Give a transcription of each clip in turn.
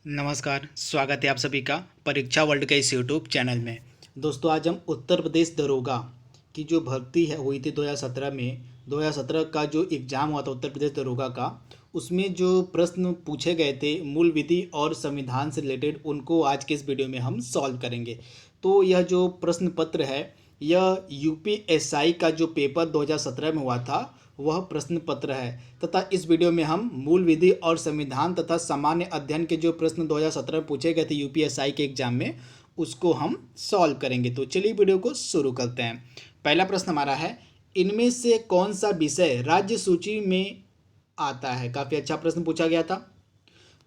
नमस्कार, स्वागत है आप सभी का परीक्षा वर्ल्ड के इस यूट्यूब चैनल में। दोस्तों, आज हम उत्तर प्रदेश दरोगा की जो भर्ती है हुई थी 2017 में। 2017 का जो एग्ज़ाम हुआ था उत्तर प्रदेश दरोगा का, उसमें जो प्रश्न पूछे गए थे मूल विधि और संविधान से रिलेटेड, उनको आज के इस वीडियो में हम सॉल्व करेंगे। तो यह जो प्रश्न पत्र है, यह यूपीएसआई का जो पेपर 2017 में हुआ था वह प्रश्न पत्र है, तथा इस वीडियो में हम मूल विधि और संविधान तथा सामान्य अध्ययन के जो प्रश्न 2017 में पूछे गए थे यूपीएसआई के एग्जाम में, उसको हम सॉल्व करेंगे। तो चलिए वीडियो को शुरू करते हैं। पहला प्रश्न हमारा है, इनमें से कौन सा विषय राज्य सूची में आता है। काफ़ी अच्छा प्रश्न पूछा गया था।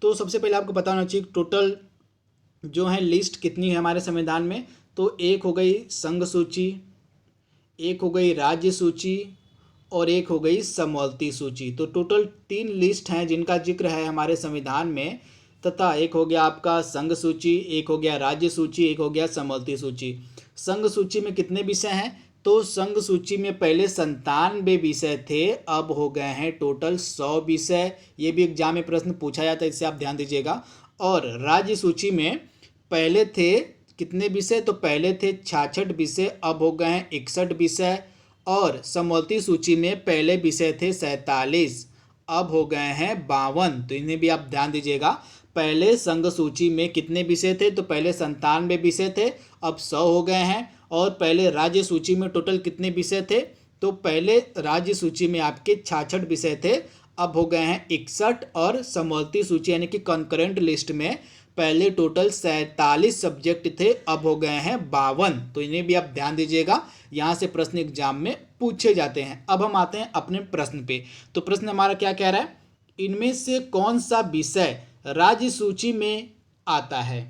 तो सबसे पहले आपको पता होना चाहिए टोटल जो है लिस्ट कितनी है हमारे संविधान में। तो एक हो गई संघ सूची, एक हो गई राज्य सूची और एक हो गई समवर्ती सूची। तो टोटल 3 लिस्ट हैं जिनका जिक्र है हमारे संविधान में, तथा एक हो गया आपका संघ सूची, एक हो गया राज्य सूची, एक हो गया समवर्ती सूची। संघ सूची में कितने विषय हैं? तो संघ सूची में पहले 97 विषय थे, अब हो गए हैं टोटल 100 विषय। ये भी एग्जाम में प्रश्न पूछा जाता है, इससे आप ध्यान दीजिएगा। और राज्य सूची में पहले थे कितने विषय? तो पहले थे 66 विषय, अब हो गए हैं 61 विषय। और समवर्ती सूची में पहले विषय थे 47, अब हो गए हैं 52। तो इन्हें भी आप ध्यान दीजिएगा। पहले संघ सूची में कितने विषय थे? तो पहले 97 विषय थे, अब 100 हो गए हैं। और पहले राज्य सूची में टोटल कितने विषय थे? तो पहले राज्य सूची में आपके 66 विषय थे, अब हो गए हैं 61। और समवर्ती सूची यानी कि कंकरेंट लिस्ट में पहले टोटल 47 सब्जेक्ट थे, अब हो गए हैं 52। तो इन्हें भी आप ध्यान दीजिएगा, यहाँ से प्रश्न एग्जाम में पूछे जाते हैं। अब हम आते हैं अपने प्रश्न पे। तो प्रश्न हमारा क्या कह रहा है, इनमें से कौन सा विषय राज्य सूची में आता है।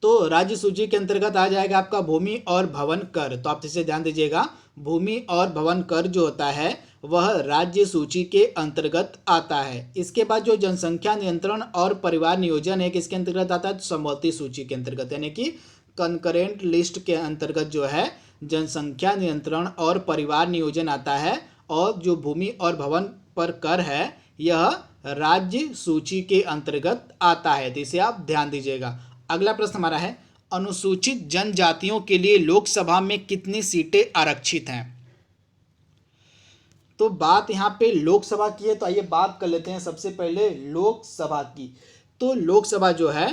तो राज्य सूची के अंतर्गत आ जाएगा आपका भूमि और भवन कर। तो आप इसे ध्यान दीजिएगा, भूमि और भवन कर जो होता है वह राज्य सूची के अंतर्गत आता है। इसके बाद जो जनसंख्या नियंत्रण और परिवार नियोजन है किसके अंतर्गत आता है? तो समवर्ती सूची के अंतर्गत, यानी कि कंकरेंट लिस्ट के अंतर्गत जो है जनसंख्या नियंत्रण और परिवार नियोजन आता है। और जो भूमि और भवन पर कर है यह राज्य सूची के अंतर्गत आता है। तो इसे आप ध्यान दीजिएगा। अगला प्रश्न हमारा है, अनुसूचित जनजातियों के लिए लोकसभा में कितनी सीटें आरक्षित हैं। तो बात यहाँ पे लोकसभा की है, तो आइए बात कर लेते हैं सबसे पहले लोकसभा की। तो लोकसभा जो है,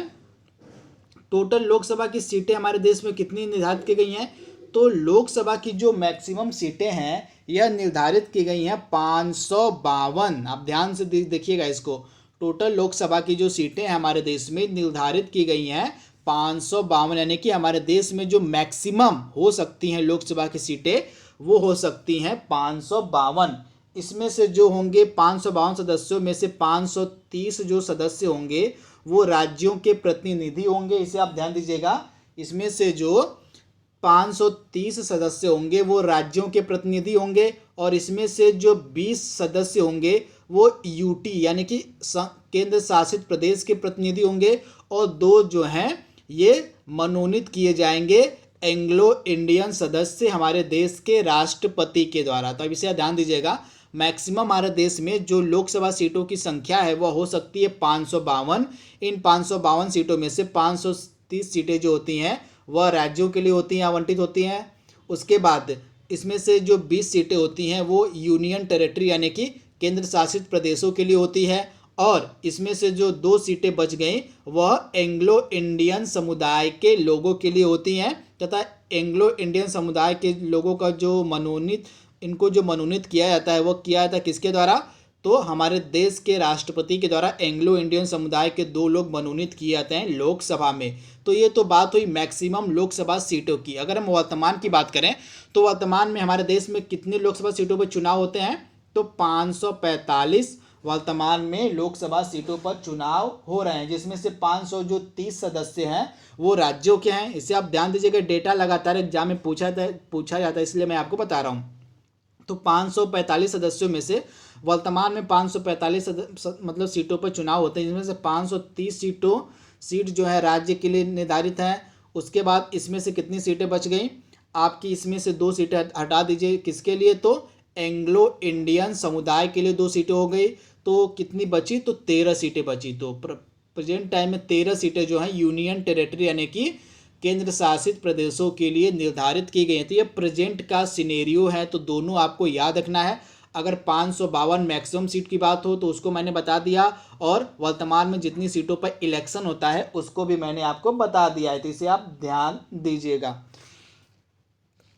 टोटल लोकसभा की सीटें हमारे देश में कितनी निर्धारित की गई हैं? तो लोकसभा की जो मैक्सिमम सीटें हैं यह निर्धारित की गई हैं 552। आप ध्यान से देखिएगा इसको। टोटल लोकसभा की जो सीटें हैं हमारे देश में निर्धारित की गई हैं 552, यानी कि हमारे देश में जो मैक्सिमम हो सकती हैं लोकसभा की सीटें वो हो सकती हैं 552। इसमें से जो होंगे 552 सदस्यों में से 530 जो सदस्य होंगे वो राज्यों के प्रतिनिधि होंगे। इसे आप ध्यान दीजिएगा। इसमें से जो 530 सदस्य होंगे वो राज्यों के प्रतिनिधि होंगे, और इसमें से जो 20 सदस्य होंगे वो यूटी यानी कि केंद्र शासित प्रदेश के प्रतिनिधि होंगे, और 2 जो हैं ये मनोनीत किए जाएंगे एंग्लो इंडियन सदस्य हमारे देश के राष्ट्रपति के द्वारा। तो अब इसे ध्यान दीजिएगा, मैक्सिमम हमारे देश में जो लोकसभा सीटों की संख्या है वह हो सकती है 552। इन 552 सीटों में से 530 सीटें जो होती हैं वह राज्यों के लिए होती हैं, आवंटित होती हैं। उसके बाद इसमें से जो 20 सीटें होती हैं वो यूनियन टेरिटरी यानी कि केंद्र शासित प्रदेशों के लिए होती है, और इसमें से जो 2 सीटें बच गई वह एंग्लो इंडियन समुदाय के लोगों के लिए होती हैं। तथा एंग्लो इंडियन समुदाय के लोगों का जो मनोनीत किया जाता है वो किया जाता है किसके द्वारा? तो हमारे देश के राष्ट्रपति के द्वारा एंग्लो इंडियन समुदाय के 2 लोग मनोनीत किए जाते हैं लोकसभा में। तो ये तो बात हुई मैक्सिमम लोकसभा सीटों की। अगर हम वर्तमान की बात करें तो वर्तमान में हमारे देश में कितनी लोकसभा सीटों पर चुनाव होते हैं? तो 545 वर्तमान में लोकसभा सीटों पर चुनाव हो रहे हैं, जिसमें से 530 सदस्य हैं वो राज्यों के हैं। इसे आप ध्यान दीजिएगा, डेटा लगातार एग्जाम में पूछा जाता है, इसलिए मैं आपको बता रहा हूँ। तो 545 सदस्यों में से वर्तमान में 545 मतलब सीटों पर चुनाव होते हैं, जिसमें से 530 सीट जो है राज्य के लिए निर्धारित हैं। उसके बाद इसमें से कितनी सीटें बच गई आपकी? इसमें से 2 सीटें हटा दीजिए, किसके लिए? तो एंग्लो इंडियन समुदाय के लिए 2 सीटें हो गई। तो कितनी बची? तो 13 सीटें बची। तो प्रेजेंट टाइम में 13 सीटें जो हैं यूनियन टेरिटरी यानी कि केंद्र शासित प्रदेशों के लिए निर्धारित की गई हैं। तो ये प्रेजेंट का सिनेरियो है, तो दोनों आपको याद रखना है। अगर 552 मैक्सिमम सीट की बात हो तो उसको मैंने बता दिया, और वर्तमान में जितनी सीटों पर इलेक्शन होता है उसको भी मैंने आपको बता दिया है, तो इसे आप ध्यान दीजिएगा।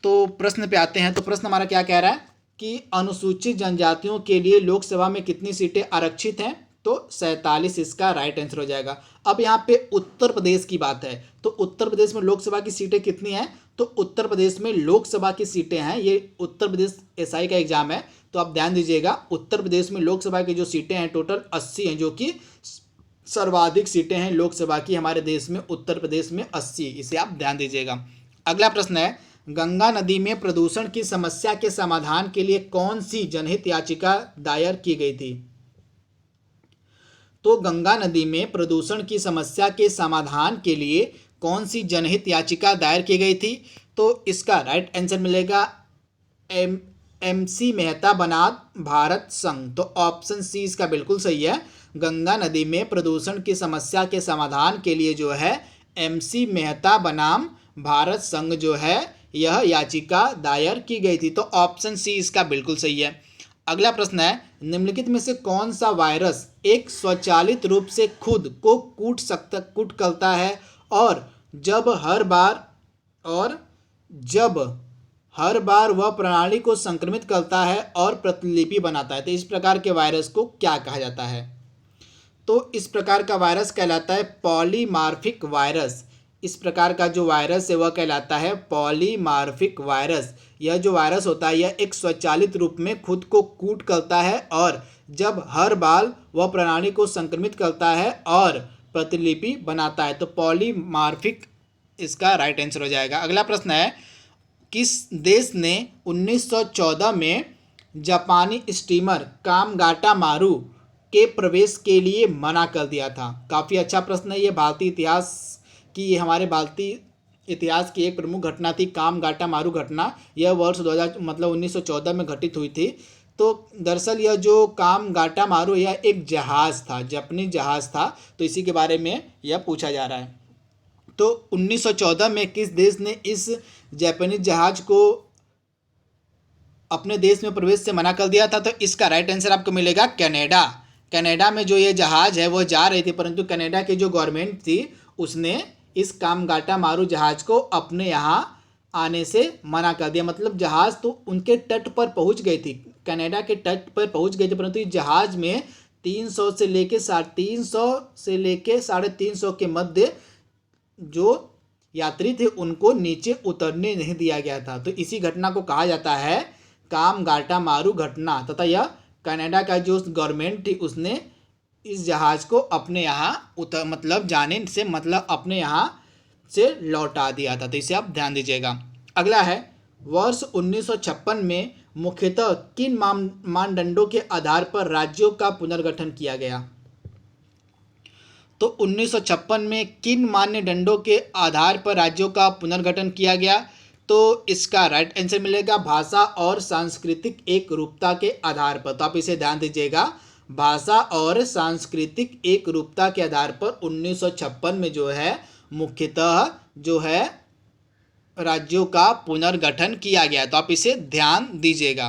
तो प्रश्न पे आते हैं। तो प्रश्न हमारा क्या कह रहा है कि अनुसूचित जनजातियों के लिए लोकसभा में कितनी सीटें आरक्षित हैं? तो 47 इसका राइट आंसर हो जाएगा। अब यहाँ पे उत्तर प्रदेश की बात है, तो उत्तर प्रदेश में लोकसभा की सीटें कितनी हैं? तो उत्तर प्रदेश में लोकसभा की सीटें हैं, ये उत्तर प्रदेश एसआई का एग्जाम है, तो आप ध्यान दीजिएगा। उत्तर प्रदेश में लोकसभा की जो सीटें हैं टोटल 80 हैं, जो कि सर्वाधिक सीटें हैं लोकसभा की हमारे देश में, उत्तर प्रदेश में 80। इसे आप ध्यान दीजिएगा। अगला प्रश्न है, गंगा नदी में प्रदूषण की समस्या के समाधान के लिए कौन सी जनहित याचिका दायर की गई थी? तो गंगा नदी में प्रदूषण की समस्या के समाधान के लिए कौन सी जनहित याचिका दायर की गई थी? तो इसका राइट आंसर मिलेगा MC मेहता बनाम भारत संघ। तो ऑप्शन सी इसका बिल्कुल सही है। गंगा नदी में प्रदूषण की समस्या के समाधान के लिए जो है MC मेहता बनाम भारत संघ जो है यह याचिका दायर की गई थी। तो ऑप्शन सी इसका बिल्कुल सही है। अगला प्रश्न है, निम्नलिखित में से कौन सा वायरस एक स्वचालित रूप से खुद को कूटता है और जब हर बार वह प्रणाली को संक्रमित करता है और प्रतिलिपि बनाता है? तो इस प्रकार के वायरस को क्या कहा जाता है? तो इस प्रकार का वायरस कहलाता है पॉलीमार्फिक वायरस। इस प्रकार का जो वायरस है वह कहलाता है पॉलीमार्फिक वायरस। यह जो वायरस होता है यह एक स्वचालित रूप में खुद को कूट करता है और जब हर बार वह प्रणाली को संक्रमित करता है और प्रतिलिपि बनाता है। तो पॉलीमार्फिक इसका राइट आंसर हो जाएगा। अगला प्रश्न है, किस देश ने 1914 में जापानी स्टीमर कामगाटा मारू के प्रवेश के लिए मना कर दिया था? काफ़ी अच्छा प्रश्न है ये। भारतीय इतिहास की एक प्रमुख घटना थी कामगाटा मारू घटना। यह वर्ष 1914 में घटित हुई थी। तो दरअसल यह जो कामगाटा मारू यह एक जहाज़ था, जापानी जहाज़ था, तो इसी के बारे में यह पूछा जा रहा है। तो 1914 में किस देश ने इस जापानी जहाज़ को अपने देश में प्रवेश से मना कर दिया था? तो इसका राइट आंसर आपको मिलेगा कनाडा। कनाडा में जो ये जहाज़ है वो जा रही थी, परंतु कनाडा की जो गवर्नमेंट थी उसने इस कामगाटा मारू जहाज़ को अपने यहाँ आने से मना कर दिया। मतलब जहाज़ तो उनके तट पर पहुँच गई थी, कनाडा के तट पर पहुँच गई थी, परंतु इस जहाज़ में 300 से लेके 350 के मध्य जो यात्री थे उनको नीचे उतरने नहीं दिया गया था। तो इसी घटना को कहा जाता है कामगाटा मारू घटना, तथा यह कनाडा का जो गवर्नमेंट थी उसने इस जहाज़ को अपने यहाँ अपने यहाँ से लौटा दिया था। तो इसे आप ध्यान दीजिएगा। अगला है, वर्ष 1956 में मुख्यतः किन मानदंडों के आधार पर राज्यों का पुनर्गठन किया गया? तो 1956 में किन मानदंडों के आधार पर राज्यों का पुनर्गठन किया गया? तो इसका राइट आंसर मिलेगा भाषा और सांस्कृतिक एकरूपता के आधार पर। तो आप इसे ध्यान दीजिएगा, भाषा और सांस्कृतिक एकरूपता के आधार पर 1956 में जो है मुख्यतः जो है राज्यों का पुनर्गठन किया गया। तो आप इसे ध्यान दीजिएगा।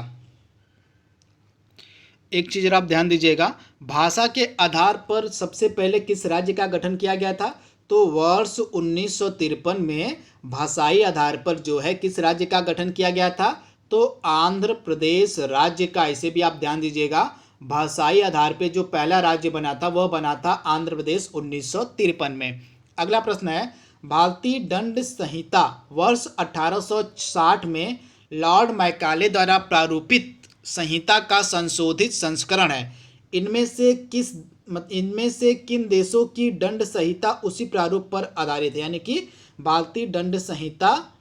एक चीज़ आप ध्यान दीजिएगा, भाषा के आधार पर सबसे पहले किस राज्य का गठन किया गया था? तो वर्ष 1953 में भाषाई आधार पर जो है किस राज्य का गठन किया गया था? तो आंध्र प्रदेश राज्य का। इसे भी आप ध्यान दीजिएगा, भाषाई आधार पर जो पहला राज्य बना था वह बना था आंध्र प्रदेश 1953 में। अगला प्रश्न है, भारतीय दंड संहिता वर्ष 1860 में लॉर्ड मैकाले द्वारा प्रारूपित संहिता का संशोधित संस्करण है। इनमें से किन देशों की दंड संहिता उसी प्रारूप पर आधारित है? यानी कि भारतीय दंड संहिता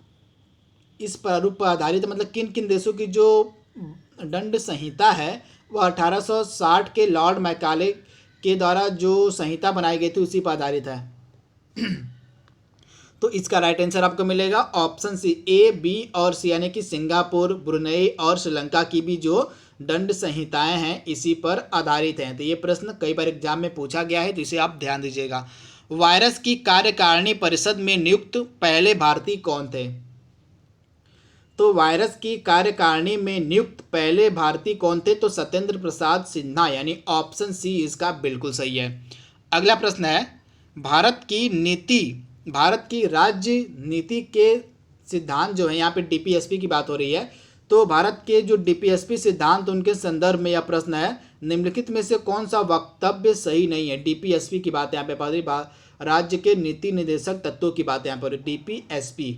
इस प्रारूप पर आधारित है, मतलब किन किन देशों की जो दंड संहिता है वह 1860 के लॉर्ड मैकाले के द्वारा जो संहिता बनाई गई थी उसी पर आधारित है। तो इसका राइट आंसर आपको मिलेगा ऑप्शन सी, A, B और C, यानी कि सिंगापुर, ब्रुनेई और श्रीलंका की भी जो दंड संहिताएं हैं इसी पर आधारित हैं। तो ये प्रश्न कई बार एग्जाम में पूछा गया है, तो इसे आप ध्यान दीजिएगा। वायरस की कार्यकारिणी परिषद में नियुक्त पहले भारतीय कौन थे? तो वायरस की कार्यकारिणी में नियुक्त पहले भारतीय कौन थे? तो सत्येंद्र प्रसाद सिन्हा, यानी ऑप्शन सी इसका बिल्कुल सही है। अगला प्रश्न है, भारत की राज्य नीति के सिद्धांत जो है, यहाँ पे डीपीएसपी की बात हो रही है, तो भारत के जो डीपीएसपी सिद्धांत उनके संदर्भ में यह प्रश्न है, निम्नलिखित में से कौन सा वक्तव्य सही नहीं है? डीपीएसपी की बात यहाँ पे पड़ रही, राज्य के नीति निर्देशक तत्वों की बात यहाँ पर डीपीएसपी।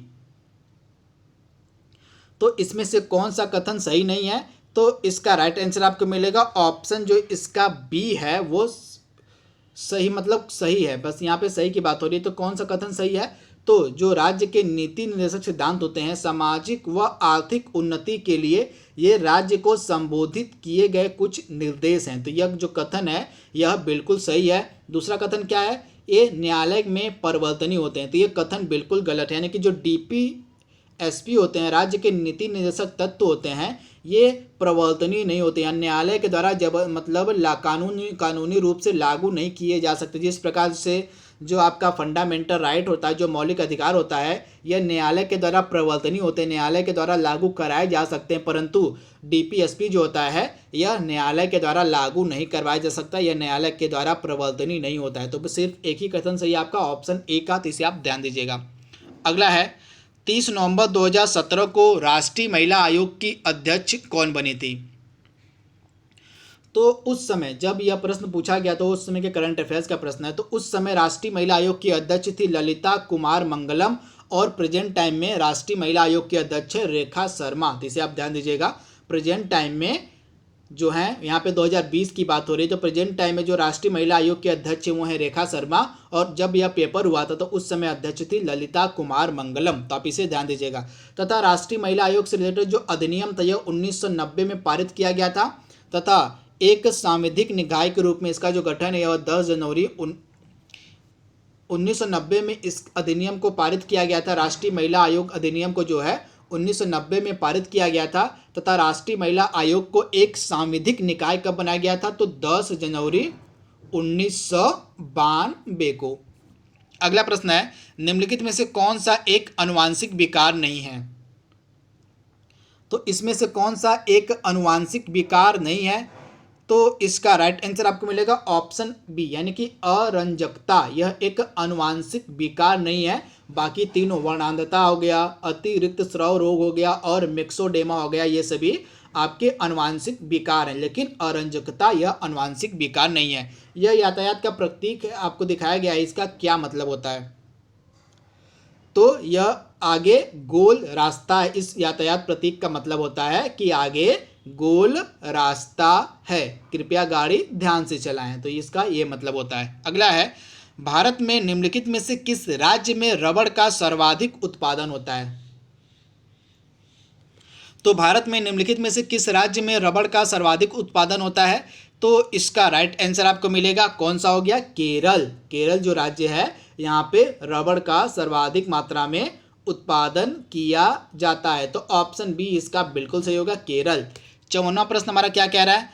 तो इसमें से कौन सा कथन सही नहीं है? तो इसका राइट आंसर आपको मिलेगा ऑप्शन जो इसका बी है वो सही, मतलब सही है। बस यहाँ पे सही की बात हो रही है। तो कौन सा कथन सही है? तो जो राज्य के नीति निर्देशक सिद्धांत होते हैं, सामाजिक व आर्थिक उन्नति के लिए ये राज्य को संबोधित किए गए कुछ निर्देश हैं। तो यह जो कथन है यह बिल्कुल सही है। दूसरा कथन क्या है? ये न्यायालय में परिवर्तनीय होते हैं। तो ये कथन बिल्कुल गलत है, यानी कि जो डीपीएसपी होते हैं, राज्य के नीति निर्देशक तत्व होते हैं, ये प्रवर्तनीय नहीं होते हैं, न्यायालय के द्वारा जब मतलब कानूनी रूप से लागू नहीं किए जा सकते। जिस प्रकार से जो आपका फंडामेंटल राइट होता है, जो मौलिक अधिकार होता है, यह न्यायालय के द्वारा प्रवर्तनीय होते हैं, न्यायालय के द्वारा लागू कराए जा सकते हैं, परंतु डीपीएसपी जो होता है यह न्यायालय के द्वारा लागू नहीं करवाया जा सकता, यह न्यायालय के द्वारा प्रवर्तनीय नहीं होता है। तो सिर्फ एक ही कथन सही आपका ऑप्शन ए का, तो इसे आप ध्यान दीजिएगा। अगला है, 30 नवंबर 2017 को राष्ट्रीय महिला आयोग की अध्यक्ष कौन बनी थी? तो उस समय जब यह प्रश्न पूछा गया, तो उस समय के करंट अफेयर्स का प्रश्न है, तो उस समय राष्ट्रीय महिला आयोग की अध्यक्ष थी ललिता कुमार मंगलम, और प्रेजेंट टाइम में राष्ट्रीय महिला आयोग की अध्यक्ष रेखा शर्मा। तो इसे आप ध्यान दीजिएगा। प्रेजेंट टाइम में जो है, यहाँ पे 2020 की बात हो रही है, तो प्रेजेंट टाइम में जो राष्ट्रीय महिला आयोग के अध्यक्ष हैं वो है रेखा शर्मा, और जब यह पेपर हुआ था तो उस समय अध्यक्ष थी ललिता कुमार मंगलम। तो आप इसे ध्यान दीजिएगा। तथा राष्ट्रीय महिला आयोग से रिलेटेड जो अधिनियम था यह 1990 में पारित किया गया था, तथा एक सांविधिक निकाय के रूप में इसका जो गठन है वह 10 जनवरी 1990 में इस अधिनियम को पारित किया गया था। राष्ट्रीय महिला आयोग अधिनियम को जो है 1990 में पारित किया गया था, तथा राष्ट्रीय महिला आयोग को एक सांविधिक निकाय कब बनाया गया था? तो 10 जनवरी 1992 को। अगला प्रश्न है, निम्नलिखित में से कौन सा एक आनुवांशिक विकार नहीं है? तो इसमें से कौन सा एक आनुवांशिक विकार नहीं है? तो इसका राइट आंसर आपको मिलेगा ऑप्शन बी, यानी कि अरंजकता, यह एक आनुवांशिक विकार नहीं है। बाकी तीनों, वर्णांधता हो गया, अतिरिक्त स्राव रोग हो गया और मिक्सोडेमा हो गया, ये सभी आपके आनुवांशिक विकार हैं, लेकिन अरंजकता यह आनुवांशिक विकार नहीं है। यह यातायात का प्रतीक आपको दिखाया गया है, इसका क्या मतलब होता है? तो यह आगे गोल रास्ता है। इस यातायात प्रतीक का मतलब होता है कि आगे गोल रास्ता है, कृपया गाड़ी ध्यान से चलाएं। तो इसका ये मतलब होता है। अगला है, भारत में निम्नलिखित में से किस राज्य में रबड़ का सर्वाधिक उत्पादन होता है? तो भारत में निम्नलिखित में से किस राज्य में रबड़ का सर्वाधिक उत्पादन होता है? तो इसका राइट आंसर आपको मिलेगा, कौन सा हो गया? केरल। केरल जो राज्य है यहाँ पे रबड़ का सर्वाधिक मात्रा में उत्पादन किया जाता है। तो ऑप्शन बी इसका बिल्कुल सही होगा, केरल। 54वां प्रश्न हमारा क्या कह रहा है?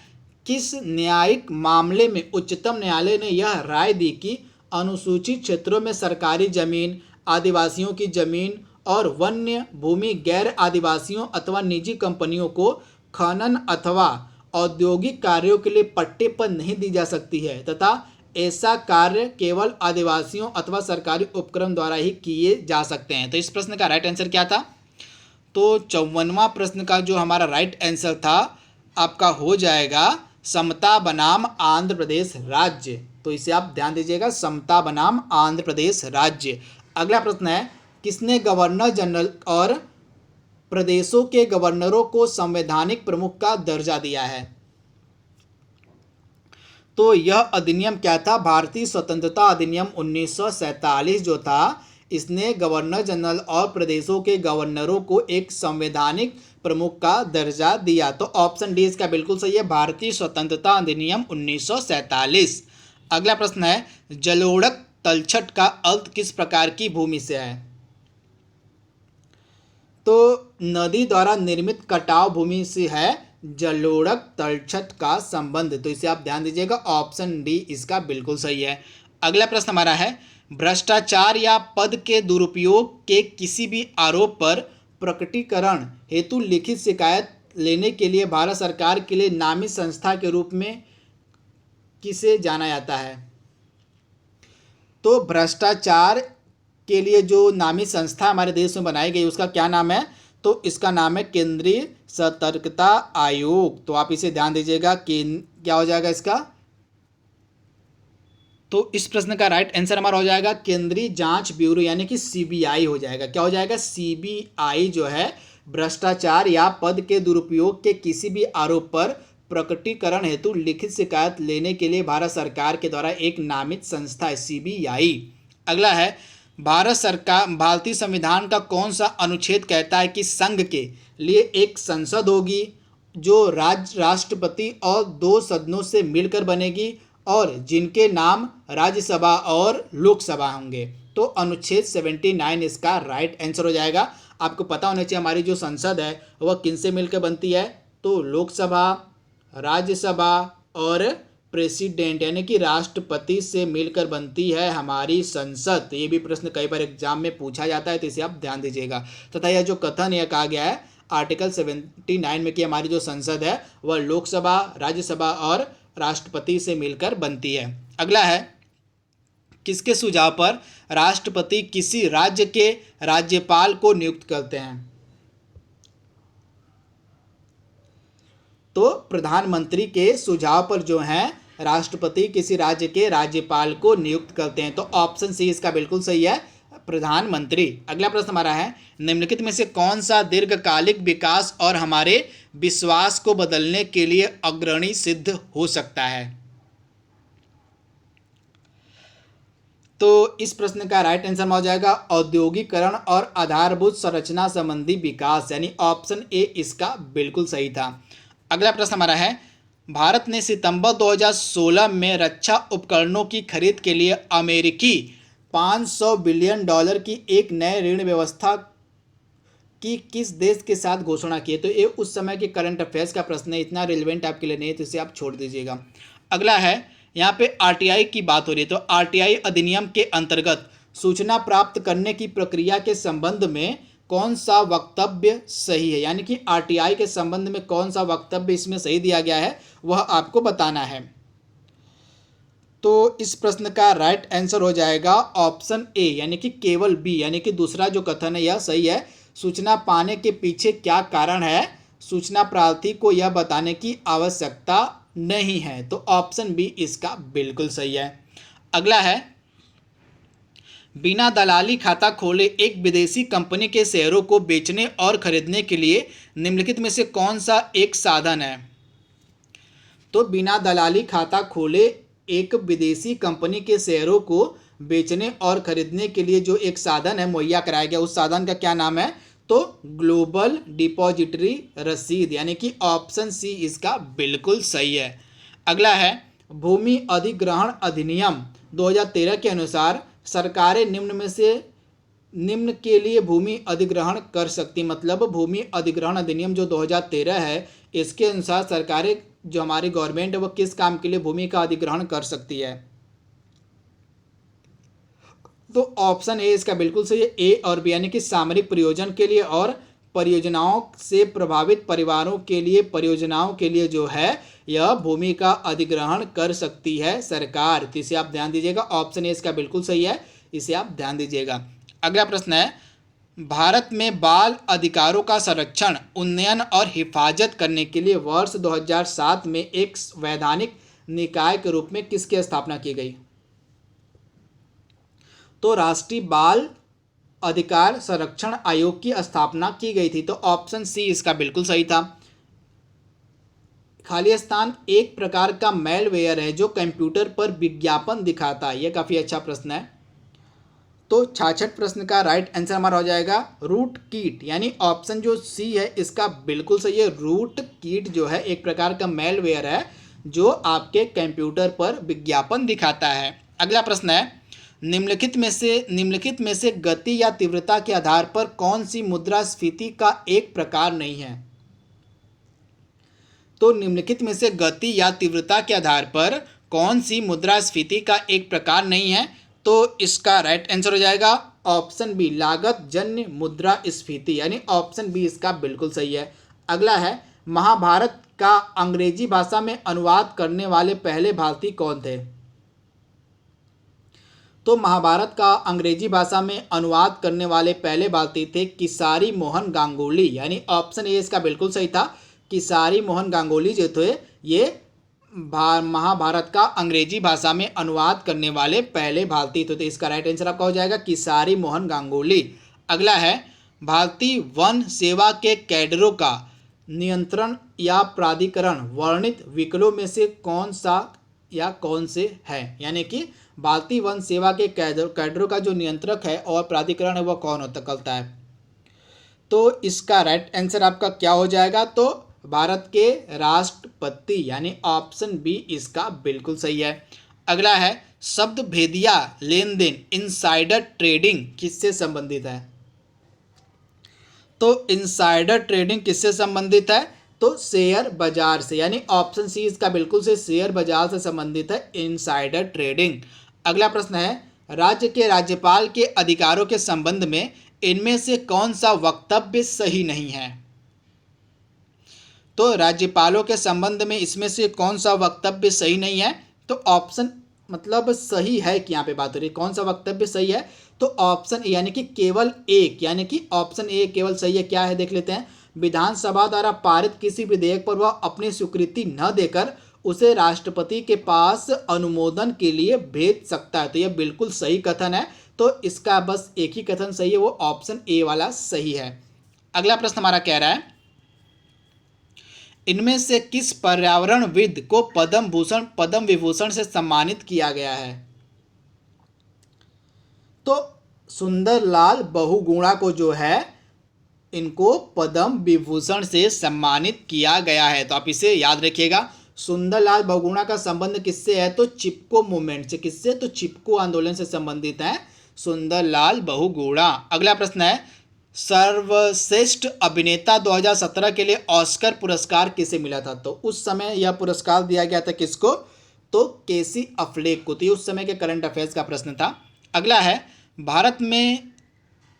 किस न्यायिक मामले में उच्चतम न्यायालय ने यह राय दी कि अनुसूचित क्षेत्रों में सरकारी जमीन, आदिवासियों की जमीन और वन्य भूमि गैर आदिवासियों अथवा निजी कंपनियों को खनन अथवा औद्योगिक कार्यों के लिए पट्टे पर नहीं दी जा सकती है, तथा ऐसा कार्य केवल आदिवासियों अथवा सरकारी उपक्रम द्वारा ही किए जा सकते हैं? तो इस प्रश्न का राइट आंसर क्या था? तो 54वां प्रश्न का जो हमारा राइट आंसर था आपका हो जाएगा समता बनाम आंध्र प्रदेश राज्य। तो इसे आप ध्यान दीजिएगा, समता बनाम आंध्र प्रदेश राज्य। अगला प्रश्न है, किसने गवर्नर जनरल और प्रदेशों के गवर्नरों को संवैधानिक प्रमुख का दर्जा दिया है? तो यह अधिनियम क्या था? भारतीय स्वतंत्रता अधिनियम 1947 जो था, इसने गवर्नर जनरल और प्रदेशों के गवर्नरों को एक संवैधानिक प्रमुख का दर्जा दिया। तो ऑप्शन डी इसका बिल्कुल सही है, भारतीय स्वतंत्रता अधिनियम 1947। अगला प्रश्न है, जलोढ़क तलछट का अर्थ किस प्रकार की भूमि से है? तो नदी द्वारा निर्मित कटाव भूमि से है, जलोढ़क तलछट का संबंध। तो इसे आप ध्यान दीजिएगा, ऑप्शन डी इसका बिल्कुल सही है। अगला प्रश्न हमारा है, भ्रष्टाचार या पद के दुरुपयोग के किसी भी आरोप पर प्रकटीकरण हेतु लिखित शिकायत लेने के लिए भारत सरकार के लिए नामित संस्था के रूप में किसे जाना जाता है? तो भ्रष्टाचार के लिए जो नामित संस्था हमारे देश में बनाई गई उसका क्या नाम है? तो इसका नाम है केंद्रीय सतर्कता आयोग। तो आप इसे ध्यान दीजिएगा कि क्या हो जाएगा इसका? तो इस प्रश्न का राइट आंसर हमारा हो जाएगा केंद्रीय जांच ब्यूरो यानी कि सीबीआई हो जाएगा। क्या हो जाएगा? सीबीआई जो है भ्रष्टाचार या पद के दुरुपयोग के किसी भी आरोप पर प्रकटीकरण हेतु लिखित शिकायत लेने के लिए भारत सरकार के द्वारा एक नामित संस्था है, सीबीआई। अगला है, भारतीय संविधान का कौन सा अनुच्छेद कहता है कि संघ के लिए एक संसद होगी जो राष्ट्रपति और 2 सदनों से मिलकर बनेगी और जिनके नाम राज्यसभा और लोकसभा होंगे? तो अनुच्छेद 79 इसका राइट आंसर हो जाएगा। आपको पता होना चाहिए हमारी जो संसद है वह किन से मिलकर बनती है? तो लोकसभा, राज्यसभा और प्रेसिडेंट यानी कि राष्ट्रपति से मिलकर बनती है हमारी संसद। ये भी प्रश्न कई बार एग्जाम में पूछा जाता है, तो इसे आप ध्यान दीजिएगा। तथा यह जो कथन यह कहा गया है आर्टिकल 79 में कि हमारी जो संसद है वह लोकसभा, राज्यसभा और राष्ट्रपति से मिलकर बनती है। अगला है, किसके सुझाव पर राष्ट्रपति किसी राज्य के राज्यपाल को नियुक्त करते हैं? तो प्रधानमंत्री के सुझाव पर जो है राष्ट्रपति किसी राज्य के राज्यपाल को नियुक्त करते हैं। तो ऑप्शन सी इसका बिल्कुल सही है, प्रधानमंत्री। अगला प्रश्न हमारा है, निम्नलिखित में से कौन सा दीर्घकालिक विकास और हमारे विश्वास को बदलने के लिए अग्रणी सिद्ध हो सकता है? तो इस प्रश्न का राइट आंसर हो जाएगा औद्योगिकरण और आधारभूत संरचना संबंधी विकास, यानी ऑप्शन ए इसका बिल्कुल सही था। अगला प्रश्न हमारा है, भारत ने सितंबर 2016 में रक्षा उपकरणों की खरीद के लिए अमेरिकी $500 बिलियन की एक नए ऋण व्यवस्था की किस देश के साथ घोषणा की है? तो ये उस समय के करंट अफेयर्स का प्रश्न है, इतना रिलेवेंट आपके लिए नहीं है, तो इसे आप छोड़ दीजिएगा। अगला है, यहाँ पे आरटीआई की बात हो रही है, तो आरटीआई अधिनियम के अंतर्गत सूचना प्राप्त करने की प्रक्रिया के संबंध में कौन सा वक्तव्य सही है? यानी कि आरटीआई के संबंध में कौन सा वक्तव्य इसमें सही दिया गया है वह आपको बताना है। तो इस प्रश्न का राइट आंसर हो जाएगा ऑप्शन ए यानी कि केवल बी, यानी कि दूसरा जो कथन है यह सही है। सूचना पाने के पीछे क्या कारण है, सूचना प्रार्थी को यह बताने की आवश्यकता नहीं है। तो ऑप्शन बी इसका बिल्कुल सही है। अगला है, बिना दलाली खाता खोले एक विदेशी कंपनी के शेयरों को बेचने और खरीदने के लिए निम्नलिखित में से कौन सा एक साधन है? तो बिना दलाली खाता खोले एक विदेशी कंपनी के शेयरों को बेचने और खरीदने के लिए जो एक साधन है मुहैया कराया गया, उस साधन का क्या नाम है? तो ग्लोबल डिपॉजिटरी रसीद, यानी कि ऑप्शन सी इसका बिल्कुल सही है। अगला है, भूमि अधिग्रहण अधिनियम 2013 के अनुसार सरकारें निम्न के लिए भूमि अधिग्रहण कर सकती, मतलब भूमि अधिग्रहण अधिनियम जो 2013 है इसके अनुसार सरकारें जो हमारी गवर्नमेंट है वो किस काम के लिए भूमि का अधिग्रहण कर सकती है? तो ऑप्शन ए इसका बिल्कुल सही है, ए और बी, यानी कि सामरिक प्रयोजन के लिए और परियोजनाओं से प्रभावित परिवारों के लिए, परियोजनाओं के लिए जो है यह भूमि का अधिग्रहण कर सकती है सरकार। तो इसे आप ध्यान दीजिएगा, ऑप्शन ए इसका बिल्कुल सही है, इसे आप ध्यान दीजिएगा। अगला प्रश्न है, भारत में बाल अधिकारों का संरक्षण, उन्नयन और हिफाजत करने के लिए वर्ष 2007 में एक वैधानिक निकाय के रूप में किसकी स्थापना की गई? तो राष्ट्रीय बाल अधिकार संरक्षण आयोग की स्थापना की गई थी। तो ऑप्शन सी इसका बिल्कुल सही था। खालिस्तान एक प्रकार का मैलवेयर है जो कंप्यूटर पर विज्ञापन दिखाता है। यह काफ़ी अच्छा प्रश्न है। तो 66 प्रश्न का राइट आंसर हमारा हो जाएगा रूट कीट, यानी ऑप्शन जो सी है इसका बिल्कुल सही है। रूट कीट जो है एक प्रकार का मैलवेयर है जो आपके कंप्यूटर पर विज्ञापन दिखाता है। अगला प्रश्न है, निम्नलिखित में से गति या तीव्रता के आधार पर कौन सी मुद्रास्फीति का एक प्रकार नहीं है? तो निम्नलिखित में से गति या तीव्रता के आधार पर कौन सी मुद्रास्फीति का एक प्रकार नहीं है? तो इसका राइट आंसर हो जाएगा ऑप्शन बी, लागत जन्य मुद्रास्फीति, यानी ऑप्शन बी इसका बिल्कुल सही है। अगला है, महाभारत का अंग्रेजी भाषा में अनुवाद करने वाले पहले भारतीय कौन थे? तो महाभारत का अंग्रेजी भाषा में अनुवाद करने वाले पहले भारतीय थे किसारी मोहन गांगुली, यानी ऑप्शन ए इसका बिल्कुल सही था। किसारी मोहन गांगुली जो थे ये महाभारत का अंग्रेजी भाषा में अनुवाद करने वाले पहले भारतीय थे। तो इसका राइट आंसर आपका हो जाएगा किसारी मोहन गांगुली। अगला है, भारतीय वन सेवा के कैडरों का नियंत्रण या प्राधिकरण वर्णित विकल्पों में से कौन सा या कौन से है? यानी कि भारतीय वन सेवा के कैडरों का जो नियंत्रक है और प्राधिकरण है वह कौन होता करता है? तो इसका राइट आंसर आपका क्या हो जाएगा? तो भारत के राष्ट्रपति, यानी ऑप्शन बी इसका बिल्कुल सही है। अगला है, शब्द भेदिया लेन देन इनसाइडर ट्रेडिंग किससे संबंधित है? तो इनसाइडर ट्रेडिंग किससे संबंधित है? तो शेयर बाजार से, यानी ऑप्शन सी इसका बिल्कुल से शेयर बाजार से संबंधित है इनसाइडर ट्रेडिंग। अगला प्रश्न है, राज्य के राज्यपाल के अधिकारों के संबंध में इनमें से कौन सा वक्तव्य सही नहीं है? तो राज्यपालों के संबंध में इसमें से कौन सा वक्तव्य सही नहीं है? तो ऑप्शन मतलब सही है कि यहाँ पे बात हो रही है कौन सा वक्तव्य सही है? तो ऑप्शन ए, यानी कि केवल एक, यानी कि ऑप्शन ए केवल सही है। क्या है देख लेते हैं। विधानसभा द्वारा पारित किसी विधेयक पर वह अपनी स्वीकृति न देकर उसे राष्ट्रपति के पास अनुमोदन के लिए भेज सकता है। तो यह बिल्कुल सही कथन है। तो इसका बस एक ही कथन सही है, वो ऑप्शन ए वाला सही है। अगला प्रश्न हमारा कह रहा है, इनमें से किस पर्यावरणविद को पद्म विभूषण से सम्मानित किया गया है? तो सुंदरलाल बहुगुणा को जो है इनको पद्म विभूषण से सम्मानित किया गया है। तो आप इसे याद रखिएगा। सुंदरलाल बहुगुणा का संबंध किससे है? तो चिपको मूवमेंट से। किससे? तो चिपको आंदोलन से संबंधित है सुंदरलाल बहुगुणा। अगला प्रश्न है, सर्वश्रेष्ठ अभिनेता 2017 के लिए ऑस्कर पुरस्कार किसे मिला था? तो उस समय यह पुरस्कार दिया गया था किसको? तो केसी अफ्लेक को। तो उस समय के करंट अफेयर्स का प्रश्न था। अगला है, भारत में,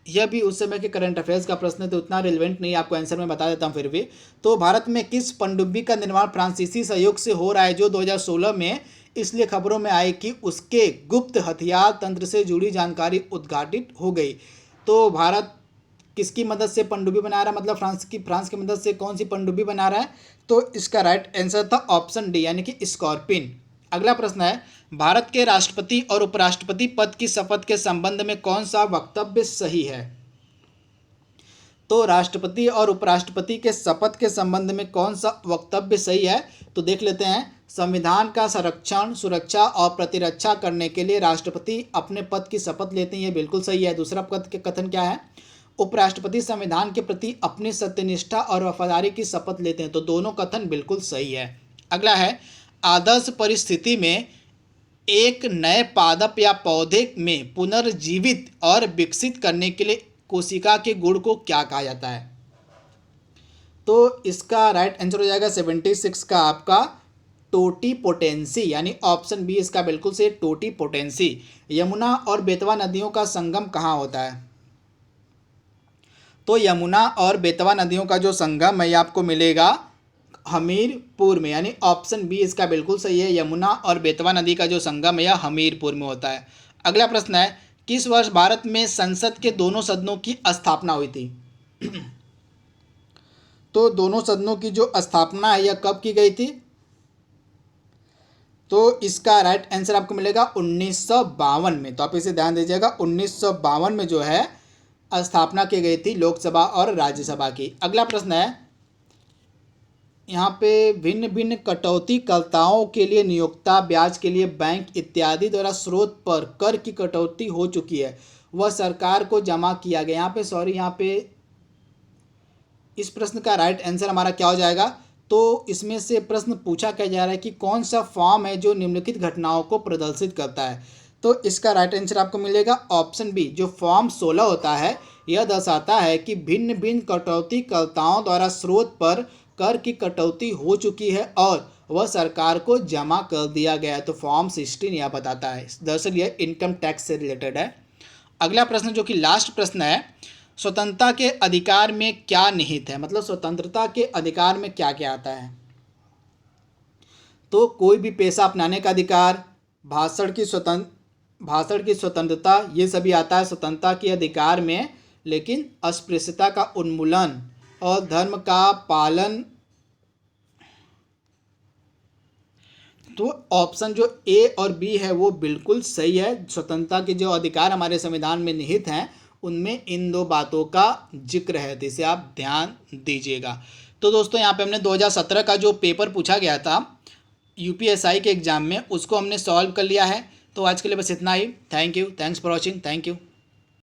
यह भी उस समय के करंट अफेयर्स का प्रश्न है तो उतना रिलेवेंट नहीं, आपको आंसर मैं बता देता हूँ फिर भी। तो भारत में किस पनडुब्बी का निर्माण फ्रांसीसी सहयोग से हो रहा है जो 2016 में इसलिए खबरों में आई कि उसके गुप्त हथियार तंत्र से जुड़ी जानकारी उद्घाटित हो गई? तो भारत किसकी मदद से पनडुब्बी बना रहा है? मतलब फ्रांस की मदद से कौन सी पनडुब्बी बना रहा है? तो इसका राइट आंसर था ऑप्शन डी, यानी कि स्कॉर्पिन। अगला प्रश्न है, भारत के राष्ट्रपति और उपराष्ट्रपति पद की शपथ के संबंध में कौन सा वक्तव्य सही है? तो राष्ट्रपति और उपराष्ट्रपति के शपथ के संबंध में कौन सा वक्तव्य सही है? तो देख लेते हैं। संविधान का संरक्षण, सुरक्षा और प्रतिरक्षा करने के लिए राष्ट्रपति अपने पद की शपथ लेते हैं, ये बिल्कुल सही है। दूसरा पद के कथन क्या है? उपराष्ट्रपति संविधान के प्रति अपनी सत्यनिष्ठा और वफादारी की शपथ लेते हैं। तो दोनों कथन बिल्कुल सही है। अगला है, आदर्श परिस्थिति में एक नए पादप या पौधे में पुनर्जीवित और विकसित करने के लिए कोशिका के गुण को क्या कहा जाता है? तो इसका राइट आंसर हो जाएगा 76 का आपका टोटीपोटेंसी, यानी ऑप्शन बी इसका बिल्कुल से टोटीपोटेंसी। यमुना और बेतवा नदियों का संगम कहाँ होता है? तो यमुना और बेतवा नदियों का जो संगम है आपको मिलेगा हमीरपुर में, यानी ऑप्शन बी इसका बिल्कुल सही है। यमुना और बेतवा नदी का जो संगम है यह हमीरपुर में होता है। अगला प्रश्न है, किस वर्ष भारत में संसद के दोनों सदनों की स्थापना हुई थी? तो दोनों सदनों की जो स्थापना है यह कब की गई थी? तो इसका राइट आंसर आपको मिलेगा 1952 में। तो आप इसे ध्यान दीजिएगा, 1952 में जो है स्थापना की गई थी लोकसभा और राज्यसभा की। अगला प्रश्न है, यहाँ पे भिन्न भिन्न कटौतीकर्ताओं के लिए नियोक्ता, ब्याज के लिए बैंक इत्यादि द्वारा स्रोत पर कर की कटौती हो चुकी है, वह सरकार को जमा किया गया। यहाँ पे इस प्रश्न का राइट आंसर हमारा क्या हो जाएगा? तो इसमें से प्रश्न पूछा क्या जा रहा है कि कौन सा फॉर्म है जो निम्नलिखित घटनाओं को प्रदर्शित करता है? तो इसका राइट आंसर आपको मिलेगा ऑप्शन बी, जो फॉर्म 16 होता है यह दर्शाता है कि भिन्न भिन्न कटौतीकर्ताओं द्वारा स्रोत पर कर की कटौती हो चुकी है और वह सरकार को जमा कर दिया गया है। तो फॉर्म 16 यह बताता है। दरअसल यह इनकम टैक्स से रिलेटेड है। अगला प्रश्न जो कि लास्ट प्रश्न है, स्वतंत्रता के अधिकार में क्या निहित है, मतलब स्वतंत्रता के अधिकार में क्या क्या आता है। तो कोई भी पेशा अपनाने का अधिकार, भाषण की स्वतंत्रता, ये सभी आता है स्वतंत्रता के अधिकार में। लेकिन अस्पृश्यता का उन्मूलन और धर्म का पालन, तो ऑप्शन जो ए और बी है वो बिल्कुल सही है। स्वतंत्रता के जो अधिकार हमारे संविधान में निहित हैं उनमें इन दो बातों का जिक्र है, तो इसे आप ध्यान दीजिएगा। तो दोस्तों यहाँ पे हमने 2017 का जो पेपर पूछा गया था यूपीएसआई के एग्ज़ाम में, उसको हमने सॉल्व कर लिया है। तो आज के लिए बस इतना ही। Thank you, thanks for watching, thank you.